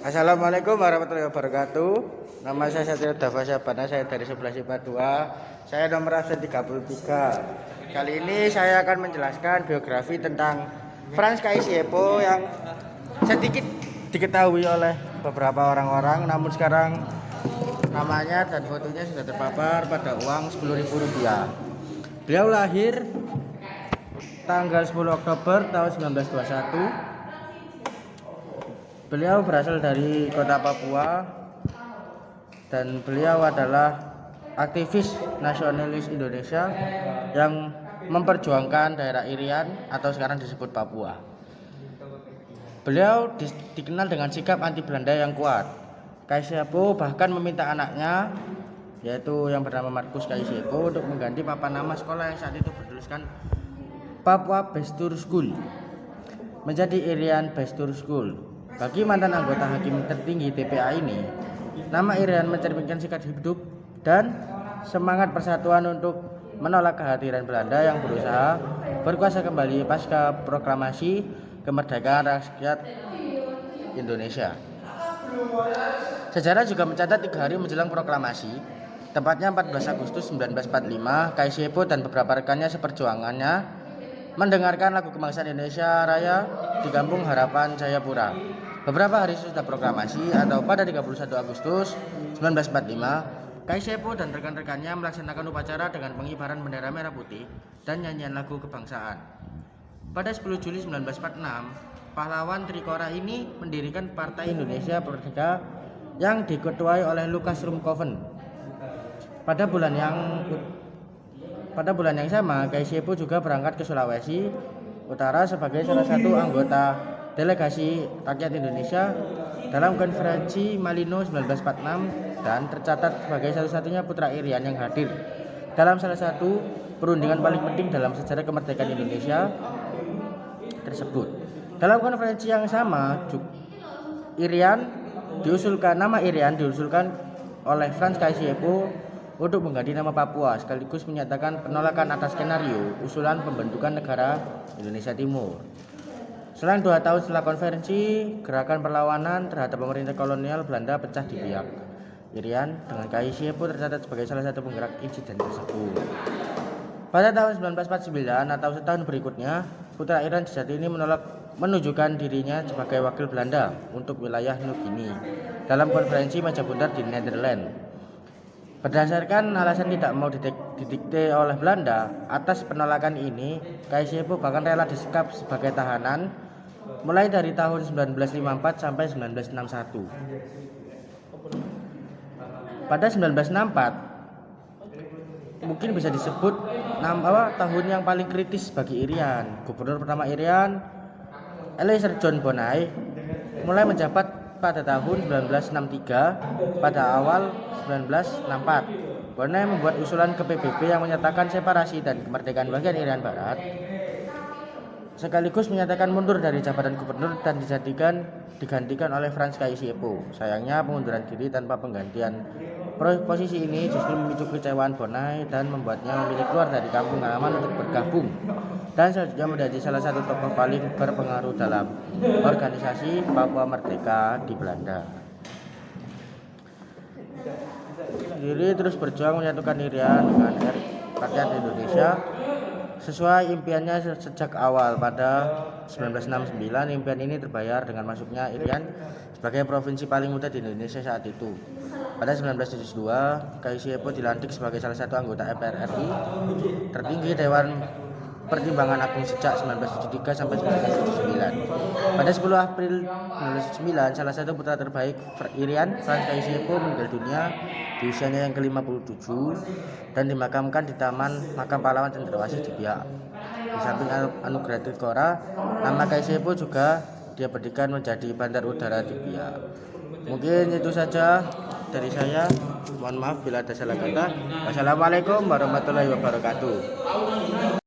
Assalamualaikum warahmatullahi wabarakatuh. Nama saya Satrio Dava Syabana, saya dari 11 IPA 2. Saya nomor absen 33. Kali ini saya akan menjelaskan biografi tentang Frans Kaisiepo yang sedikit diketahui oleh beberapa orang-orang, namun sekarang namanya dan fotonya sudah terpapar pada uang Rp10.000. Beliau lahir tanggal 10 Oktober tahun 1921. Beliau berasal dari kota Papua dan beliau adalah aktivis nasionalis Indonesia yang memperjuangkan daerah Irian atau sekarang disebut Papua. Beliau dikenal dengan sikap anti Belanda yang kuat. Kaisiepo bahkan meminta anaknya, yaitu yang bernama Markus Kaisiepo, untuk mengganti papan nama sekolah yang saat itu bertuliskan Papua Bestur School menjadi Irian Bestur School. Bagi mantan anggota hakim tertinggi TPA ini, nama Irian mencerminkan sikap hidup dan semangat persatuan untuk menolak kehadiran Belanda yang berusaha berkuasa kembali pasca proklamasi kemerdekaan rakyat Indonesia. Sejarah juga mencatat 3 hari menjelang proklamasi, tepatnya 14 Agustus 1945, Kaisiepo dan beberapa rekannya seperjuangannya mendengarkan lagu kebangsaan Indonesia Raya di Kampung Harapan Jayapura. Beberapa hari sesudah proklamasi atau pada 31 Agustus 1945, Kaisiepo dan rekan-rekannya melaksanakan upacara dengan pengibaran bendera merah putih dan nyanyian lagu kebangsaan. Pada 10 Juli 1946, pahlawan Trikora ini mendirikan Partai Indonesia Merdeka yang diketuai oleh Lukas Rumkoven. Pada bulan yang sama, Kaisiepo juga berangkat ke Sulawesi Utara sebagai salah satu anggota delegasi rakyat Indonesia dalam konferensi Malino 1946 dan tercatat sebagai satu-satunya putra Irian yang hadir dalam salah satu perundingan paling penting dalam sejarah kemerdekaan Indonesia tersebut. Dalam konferensi yang sama, nama Irian diusulkan oleh Frans Kaisiepo untuk mengganti nama Papua, sekaligus menyatakan penolakan atas skenario usulan pembentukan negara Indonesia Timur. Selang 2 tahun setelah konferensi, gerakan perlawanan terhadap pemerintah kolonial Belanda pecah di pihak Irian dengan Kaisiepo tercatat sebagai salah satu penggerak insiden tersebut. Pada tahun 1949 atau setahun berikutnya, putra Irian sejati ini menunjukkan dirinya sebagai wakil Belanda untuk wilayah New Guinea dalam konferensi meja bundar di Netherlands. Berdasarkan alasan tidak mau didikte oleh Belanda, atas penolakan ini, Kaisiepo bahkan rela disekap sebagai tahanan mulai dari tahun 1954 sampai 1961. Pada 1964, mungkin bisa disebut tahun yang paling kritis bagi Irian. Gubernur pertama Irian, Eliezer John Bonai, mulai menjabat pada tahun 1963. Pada awal 1964, Bonai membuat usulan ke PBB yang menyatakan separasi dan kemerdekaan bagian Irian Barat, sekaligus menyatakan mundur dari jabatan gubernur dan digantikan oleh Frans Kaisiepo. Sayangnya pengunduran diri tanpa penggantian posisi ini justru memicu kekecewaan Bonai dan membuatnya memilih keluar dari kampung halaman untuk bergabung dan selanjutnya menjadi salah satu tokoh paling berpengaruh dalam organisasi Papua Merdeka di Belanda. Sendiri terus berjuang menyatukan Irian dengan rakyat Indonesia sesuai impiannya sejak awal. Pada 1969, impian ini terbayar dengan masuknya Irian sebagai provinsi paling muda di Indonesia saat itu. Pada 1972, Kaisiepo dilantik sebagai salah satu anggota MPR RI tertinggi Dewan Pertimbangan Agung sejak 1973 sampai 1979. Pada 10 April 1979, salah satu putra terbaik Irian, Frans Kaisiepo, meninggal dunia di usianya yang ke-57 dan dimakamkan di Taman Makam Pahlawan Cendrawasih di Biak. Di samping anugerah Trikora, nama Kaisiepo juga dia berikan menjadi bandar udara di Biak. Mungkin itu saja dari saya. Mohon maaf bila ada salah kata. Wassalamualaikum warahmatullahi wabarakatuh.